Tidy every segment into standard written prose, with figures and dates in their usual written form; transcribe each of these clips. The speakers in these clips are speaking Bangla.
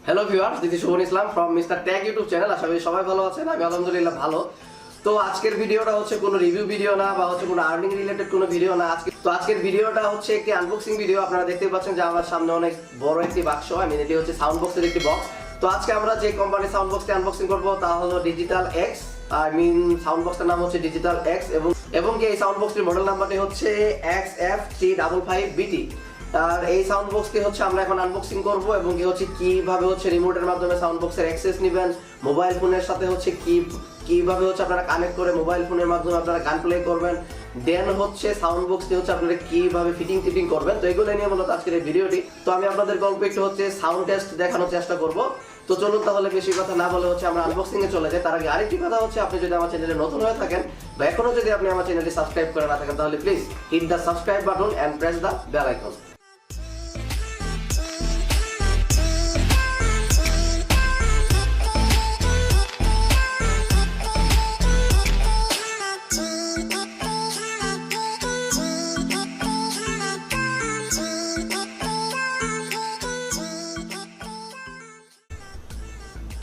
Hello viewers, this is Shuvon Islam from mister tag YouTube channel. আশা করি সবাই ভালো আছেন। আমি আলহামদুলিল্লাহ ভালো। তো আজকের ভিডিওটা হচ্ছে কোনো রিভিউ ভিডিও না বা হচ্ছে কোনো আর্নিং রিলেটেড কোনো ভিডিও না। আজকের ভিডিওটা হচ্ছে একটি আনবক্সিং ভিডিও। আপনারা দেখতে পাচ্ছেন যে আমার সামনে অনেক বড় একটি বাক্স, এটি হচ্ছে সাউন্ড বক্সের একটি বক্স। তো আজকে আমরা যে কোম্পানির সাউন্ড বক্সটি আনবক্সিং করব তা হলো ডিজিটাল এক্স। সাউন্ড বক্সটার নাম হচ্ছে ডিজিটাল এক্স এবং এই সাউন্ড বক্সটির মডেল নাম্বারটি হচ্ছে XF355BT। আর এই সাউন্ড বক্সটি হচ্ছে আমরা এখন আনবক্সিং করব এবং কিভাবে হচ্ছে রিমোটের মাধ্যমে সাউন্ড বক্সের অ্যাক্সেস নেবেন, মোবাইল ফোনের সাথে হচ্ছে কিভাবে হচ্ছে আপনারা কানেক্ট করে মোবাইল ফোনের মাধ্যমে আপনারা গান প্লে করবেন, দেন হচ্ছে সাউন্ড বক্সটি হচ্ছে আপনারা কিভাবে ফিটিং করবেন। তো এগুলো নিয়ে মূলত আজকের এই ভিডিওটি। তো আমি আপনাদের গল্প একটু হচ্ছে সাউন্ড টেস্ট দেখানোর চেষ্টা করব। তো চলুন তাহলে বেশি কথা না বলে হচ্ছে আমরা আনবক্সিং এ চলে যাই। তার আগে আরেকটি কথা হচ্ছে, আপনি যদি আমার চ্যানেলে নতুন হয়ে থাকেন বা এখনো যদি আপনি আমার চ্যানেলটি সাবস্ক্রাইব করে না থাকেন তাহলে please hit the subscribe button and press the bell icon.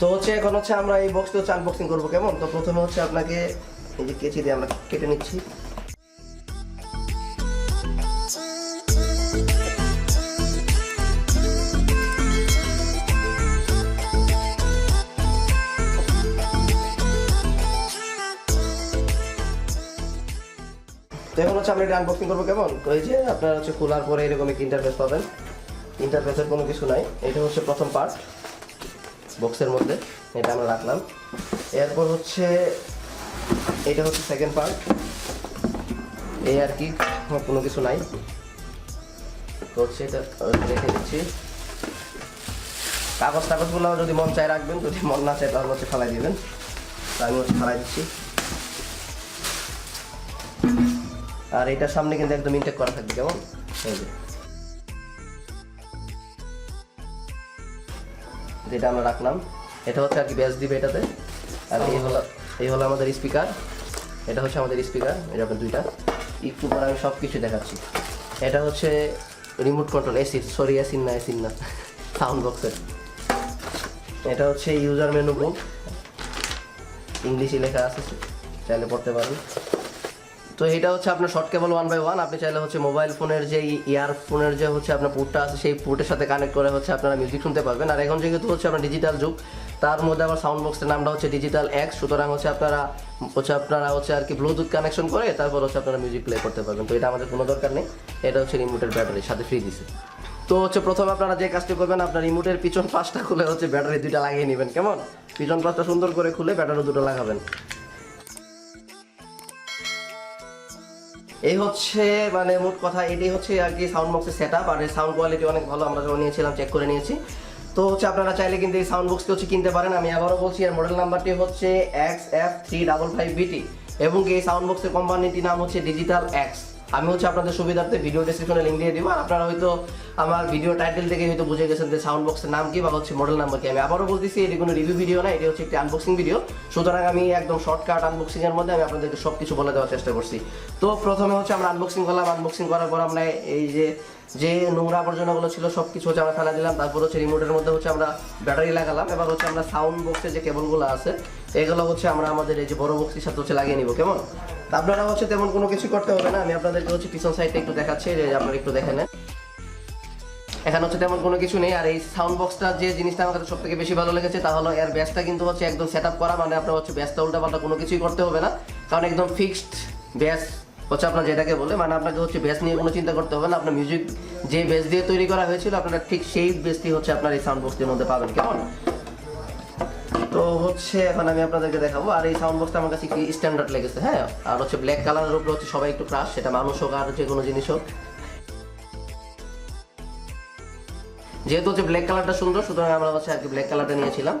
তো হচ্ছে এখন হচ্ছে আমরা এই বক্সটি হচ্ছে আনবক্সিং করবো কেমন। তো প্রথমে হচ্ছে আপনাকে এই যে কেচি দিয়ে আমরা কেটে নিচ্ছি। তো এখন হচ্ছে আমরা এটা আনবক্সিং করবো কেমন। তো এই যে আপনারা হচ্ছে খোলার পরে এরকম একটা ইন্টারফেস পাবেন। ইন্টারফেসের কোনো কিছু নাই। এটা হচ্ছে প্রথম পার্ট বক্সের মধ্যে, এটা আমরা রাখলাম। এরপর হচ্ছে এটা হচ্ছে সেকেন্ড পার্ট, এই আর কি, কোনো কিছু নাই। তো হচ্ছে এটা রেখে দিচ্ছি। কাগজগুলো যদি মন চায় রাখবেন, যদি মন না চায় তাহলে হচ্ছে ফেলাই দিবেন। তো আমি হচ্ছে ফেলাই দিচ্ছি। আর এটার সামনে কিন্তু একদম ইনটেক করা থাকবে কেমন। এই যে যেটা আমরা রাখলাম, এটা হচ্ছে আর কি ব্যাস দিবে এটাতে। আর এই হলো আমাদের স্পিকার। এটা হচ্ছে আমাদের স্পিকার, এটা আপনার দুইটা। একটু পরে আমি সব কিছু দেখাচ্ছি। এটা হচ্ছে রিমোট কন্ট্রোল এসিন না সাউন্ড বক্সের। এটা হচ্ছে ইউজার মেনু বুক, ইংলিশে লেখা আছে, চাইলে পড়তে পারেন। তো এটা হচ্ছে আপনার শর্ট কেবল 1x1। আপনি চাইলে হচ্ছে মোবাইল ফোনের যে ইয়ারফোনের যে হচ্ছে আপনার পোর্টটা আছে সেই পোর্টের সাথে কানেক্ট করে হচ্ছে আপনারা মিউজিক শুনতে পারবেন। আর এখন যেহেতু হচ্ছে আপনার ডিজিটাল যুগ, তার মধ্যে আবার সাউন্ড বক্সের নামটা হচ্ছে ডিজিটাল এক্স। সুতরাং হচ্ছে আপনারা হচ্ছে আর কি ব্লুটুথ কানেকশন করে তারপর হচ্ছে আপনারা মিউজিক প্লে করতে পারবেন। তো এটা আমাদের কোনো দরকার নেই, এটা হচ্ছে রিমোটের ব্যাটারির সাথে ফ্রি দিছে। তো হচ্ছে প্রথমে আপনারা যে কাজটি করবেন, আপনার রিমোটের পিছন পাশটা খুলে হচ্ছে ব্যাটারি দুইটা লাগিয়ে নেবেন কেমন। পিছন পাশটা সুন্দর করে খুলে ব্যাটারি দুটো লাগাবেন। এই হচ্ছে মানে মোট কথা এটাই হচ্ছে আর কি সাউন্ড বক্সের সেটআপ। আর এর সাউন্ড কোয়ালিটি অনেক ভালো, আমরা যখন নিয়েছিলাম চেক করে নিয়েছি। তো হচ্ছে আপনারা চাইলে কিন্তু এই সাউন্ড বক্সটি হচ্ছে কিনতে পারেন। আমি আবারও বলছি, এর মডেল নাম্বারটি হচ্ছে XF355BT এবং এই সাউন্ড বক্সের কোম্পানিটির নাম হচ্ছে ডিজিটাল এক্স। আমি হচ্ছে আপনাদের সুবিধার্থে ভিডিও ডেসক্রিপশনে লিঙ্ক দিয়ে দিব। আর আপনারা হয়তো আমার ভিডিও টাইটেল থেকে হয়তো বুঝে গেছেন যে সাউন্ড বক্সের নাম কি বা হচ্ছে মডেল নাম্বার কি। আমি আবারও বলতেছি, এটি কোনো রিভিউ ভিডিও না, এটি হচ্ছে একটি আনবক্সিং ভিডিও। সুতরাং আমি একদম শর্টকাট আনবক্সিং এর মধ্যে আমি আপনাদেরকে সব কিছু বলে দেওয়ার চেষ্টা করছি। তো প্রথমে হচ্ছে আমরা আনবক্সিং করলাম। আনবক্সিং করার পর আমরা এই যে নোংরা আবর্জনাগুলো ছিল সব কিছু হচ্ছে আমরা ফেলা দিলাম। তারপর হচ্ছে রিমোটের মধ্যে হচ্ছে আমরা ব্যাটারি লাগালাম। এবার হচ্ছে আমরা সাউন্ড বক্সের যে কেবলগুলো আছে এগুলো হচ্ছে আমরা আমাদের এই যে বড় বক্সের সাথে হচ্ছে লাগিয়ে নিব কেমন। আপনারা হচ্ছে তেমন কোনো কিছু করতে হবে না। আমি আপনাদেরকে হচ্ছে পিছন সাইডটা একটু দেখাচ্ছি, যে আপনারা একটু দেখে নেন। এখানে হচ্ছে তেমন কোনো কিছু নেই। আর এই সাউন্ড বক্সটা যে জিনিসটা আমার কাছে সব থেকে বেশি ভালো লেগেছে তা হলো এর ব্যাসটা কিন্তু হচ্ছে একদম সেট আপ করা, মানে আপনার হচ্ছে ব্যাসটা উল্টাপাল্টা কোনো কিছুই করতে হবে না, কারণ একদম ফিক্সড ব্যাস হচ্ছে আপনার যেটাকে বলে, মানে আপনাকে হচ্ছে ব্যাস নিয়ে কোনো চিন্তা করতে হবে না। আপনার মিউজিক যে ব্যাস দিয়ে তৈরি করা হয়েছিল আপনারা ঠিক সেই ব্যাসটি হচ্ছে আপনার এই সাউন্ড বক্সটির মধ্যে পাবেন কেমন। তো হচ্ছে এখন আমি আপনাদেরকে দেখাবো। আর এই সাউন্ড বক্সটা আমার কাছে কি স্ট্যান্ডার্ড লেগেছে, হ্যাঁ। আর হচ্ছে ব্ল্যাক কালারের উপরে হচ্ছে সবাই একটু ক্রাশ, সেটা মানুষ হোক আর যে কোনো জিনিস হোক। যেহেতু হচ্ছে ব্ল্যাক কালারটা সুন্দর, সুতরাং আমরা হচ্ছে আর কি ব্ল্যাক কালারটা নিয়েছিলাম।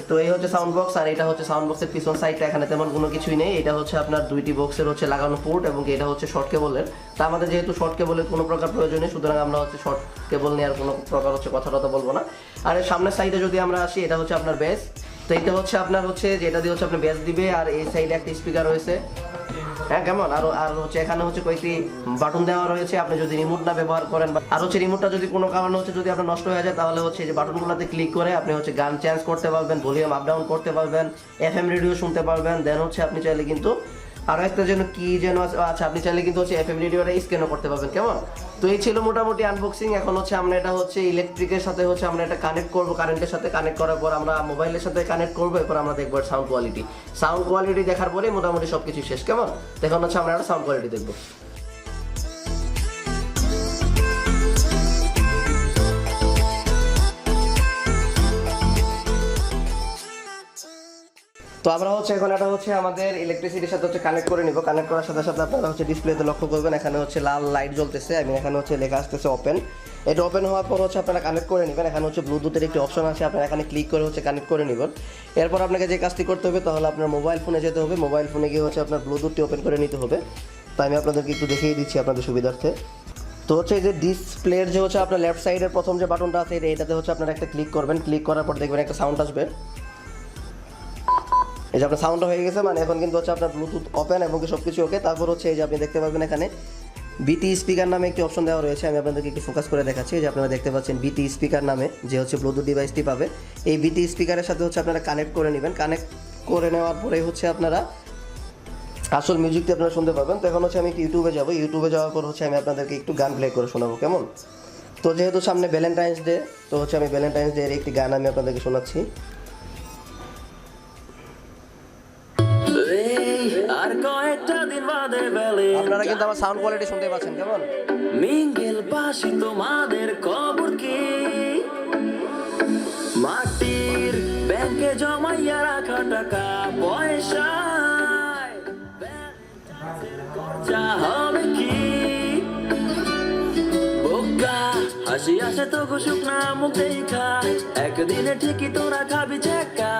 তো এই হচ্ছে সাউন্ড বক্স। আর এটা হচ্ছে সাউন্ড বক্সের পিছন সাইডটা, এখানে তেমন কোনো কিছুই নেই। এটা হচ্ছে আপনার দুইটি বক্সের হচ্ছে লাগানো পোর্ট এবং এটা হচ্ছে শর্ট কেবলের। তা আমাদের যেহেতু শর্ট কেবলের কোনো প্রকার প্রয়োজন নেই, সুতরাং আমরা হচ্ছে শর্ট কেবল নেওয়ার কোনো প্রকার হচ্ছে কথা বলবো না। আর এর সামনের সাইডে যদি আমরা আসি, এটা হচ্ছে আপনার বেস। তো এটা হচ্ছে আপনার হচ্ছে যেটা দিয়ে হচ্ছে আপনি বেস দিবে। আর এই সাইডে একটা স্পিকার রয়েছে, হ্যাঁ কেমন আর হচ্ছে এখানে হচ্ছে কয়েকটি বাটন দেওয়া রয়েছে, আপনি যদি রিমোট না ব্যবহার করেন আর হচ্ছে রিমোটটা যদি কোনো কারণে হচ্ছে যদি আপনার নষ্ট হয়ে যায় তাহলে হচ্ছে এই যে বাটনগুলোতে ক্লিক করে আপনি হচ্ছে গান চেঞ্জ করতে পারবেন, ভলিউম আপ ডাউন করতে পারবেন, এফএম রেডিও শুনতে পারবেন। দেন হচ্ছে আপনি চাইলে কিন্তু আরো একটা যেন কি যেন আচ্ছা আপনি চাইলে কিন্তু হচ্ছে এফএম রেডিওটা স্ক্যানও করতে পারবেন কেমন। তো এই ছিল মোটামুটি আনবক্সিং। এখন হচ্ছে আমরা এটা হচ্ছে ইলেকট্রিকের সাথে হচ্ছে আমরা এটা কানেক্ট করব, কারেন্টের সাথে কানেক্ট করার পর আমরা মোবাইলের সাথে কানেক্ট করবো, এরপর আমরা দেখবো সাউন্ড কোয়ালিটি দেখার পরে মোটামুটি সবকিছু শেষ কেমন। এখন হচ্ছে আমরা একটা সাউন্ড কোয়ালিটি দেখবো। তো আমরা হচ্ছে এখন এটা হচ্ছে আমাদের ইলেকট্রিসিটির সাথে হচ্ছে কানেক্ট করে নিব। কানেক্ট করার সাথে সাথে আপনারা হচ্ছে ডিসপ্লেতে লক্ষ্য করবেন এখানে হচ্ছে লাল লাইট জ্বলতেছে, আমি এখানে হচ্ছে লেখা আসতেছে ওপেন। এটা ওপেন হওয়ার পর হচ্ছে আপনারা কানেক্ট করে নেবেন। এখানে হচ্ছে ব্লুটুথের একটি অপশন আছে, আপনারা এখানে ক্লিক করে হচ্ছে কানেক্ট করে নেবেন। এরপর আপনাকে যে কাজটি করতে হবে তাহলে আপনার মোবাইল ফোনে যেতে হবে, মোবাইল ফোনে গিয়ে হচ্ছে আপনার ব্লুটুথটি ওপেন করে নিতে হবে। তাই আমি আপনাদেরকে একটু দেখিয়ে দিচ্ছি আপনাদের সুবিধার্থে। তো হচ্ছে এই যে ডিসপ্লের যে হচ্ছে আপনার লেফট সাইডের প্রথম যে বাটনটা আছে এটাতে হচ্ছে আপনারা একটা ক্লিক করবেন। ক্লিক করার পর দেখবেন একটা সাউন্ড আসবে, এই যে আপনার সাউন্ডটা হয়ে গেছে, মানে এখন কিন্তু হচ্ছে আপনার ব্লুটুথ ওপেন এবং সব কিছু ওকে। তারপর হচ্ছে এই যে আপনি দেখতে পাবেন এখানে বিটি স্পিকার নামে একটি অপশন দেওয়া রয়েছে, আমি আপনাদেরকে একটু ফোকাস করে দেখাচ্ছি। যে আপনারা দেখতে পাচ্ছেন বিটি স্পিকার নামে যে হচ্ছে ব্লুটুথ ডিভাইসটি পাবে, এই বিটি স্পিকারের সাথে হচ্ছে আপনারা কানেক্ট করে নেবেন। কানেক্ট করে নেওয়ার পরে হচ্ছে আপনারা আসল মিউজিকটি আপনারা শুনতে পাবেন। তো এখন হচ্ছে আমি ইউটিউবে যাবো, ইউটিউবে যাওয়ার পর হচ্ছে আমি আপনাদেরকে একটু গান প্লে করে শোনাবো কেমন। তো যেহেতু সামনে ভ্যালেন্টাইন্স ডে, তো হচ্ছে আমি ভ্যালেন্টাইন্স ডে এর একটি গান আমি আপনাদেরকে শোনাচ্ছি। আর কয়েকটা দিন বাদে বেলে আপনারা কিন্তু আমার সাউন্ড কোয়ালিটি শুনতে পাচ্ছেন কেমন। মিঙ্গেল পাশি তোমাদের খবর কি? মাটির ব্যাংকে জমাইয়া রাখা টাকা পয়সা খরচা হবে কি? বোকা হাসি আসে তো ঘুষুক না মুখ দেখা, একদিনে ঠিকই তোরা খাবি চেকা,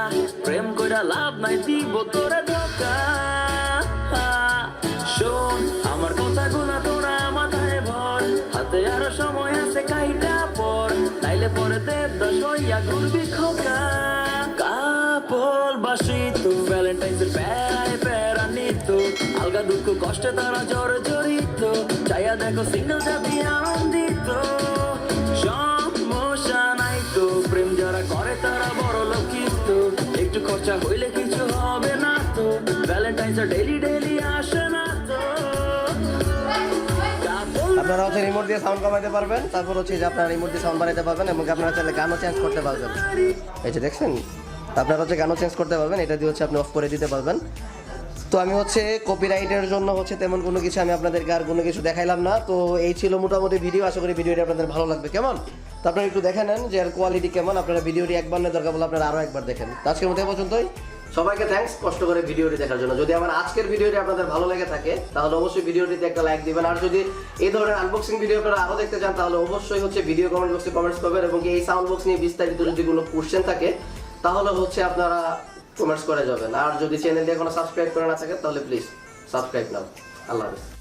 প্রেম কইরা লাভ নাই দিব তোরা ধোকা। শোন আমার কথাগুলো তোরা মাথায় ভর, হাতে আরো সময় আছে কাইটা পর, তাইলে পরে দেবদাস হইয়া ঘুরবি খোকা। কাপল বাসি তো ভ্যালেন্টাইন্সের প্যারায় প্যারা নিত, আলগা দুঃখ কষ্টে তারা জড়িত, চাইয়া দেখো সিঙ্গেল যাবি আনন্দিত। সমস্যা নাই তো, প্রেম যারা করে তারা বড় লোকিত, একটু খরচা হইলে কিছু হবে না তো, ভ্যালেন্টাইন্স ডেইলি আসে না তো। আপনারা হচ্ছে রিমোট দিয়ে সাউন্ড কমাইতে পারবেন, তারপর হচ্ছে যে আপনারা রিমোট দিয়ে সাউন্ড বাড়াইতে পারবেন এবং আপনারা চাইলে গানও চেঞ্জ করতে পারবেন। এই যে দেখছেন আপনারা হচ্ছে গানও চেঞ্জ করতে পারবেন, এটা দিয়ে হচ্ছে আপনি অফ করে দিতে পারবেন। তো আমি হচ্ছে কপিরাইটের জন্য হচ্ছে তেমন কোনো কিছু আমি আপনাদেরকে আর কোনো কিছু দেখাইলাম না। তো এই ছিল মোটামুটি ভিডিও, আশা করি ভিডিওটি আপনাদের ভালো লাগবে কেমন। তো আপনারা একটু দেখে নেন যে এর কোয়ালিটি কেমন, আপনারা ভিডিওটি একবার না দরকার বলে আপনারা আরও একবার দেখেন। তো আজকের মতো এই পর্যন্তই, সবাইকে থ্যাঙ্কস কষ্ট করে ভিডিওটি দেখার জন্য। যদি আমার আজকের ভিডিওটি আপনাদের ভালো লেগে থাকে তাহলে অবশ্যই ভিডিওটিতে একটা লাইক দিবেন, আর যদি এই ধরনের আনবক্সিং ভিডিও আপনারা আরও দেখতে চান তাহলে অবশ্যই হচ্ছে ভিডিও কমেন্ট বক্সে কমেন্টস করবেন, এবং এই সাউন্ড বক্স নিয়ে বিস্তারিত যদি কোনো কোশ্চেন থাকে তাহলে হচ্ছে আপনারা কমেন্টস করে যাবেন। আর যদি চ্যানেলটি এখনো সাবস্ক্রাইব করে না থাকে তাহলে প্লিজ সাবস্ক্রাইব নাও। আল্লাহ হাফেজ।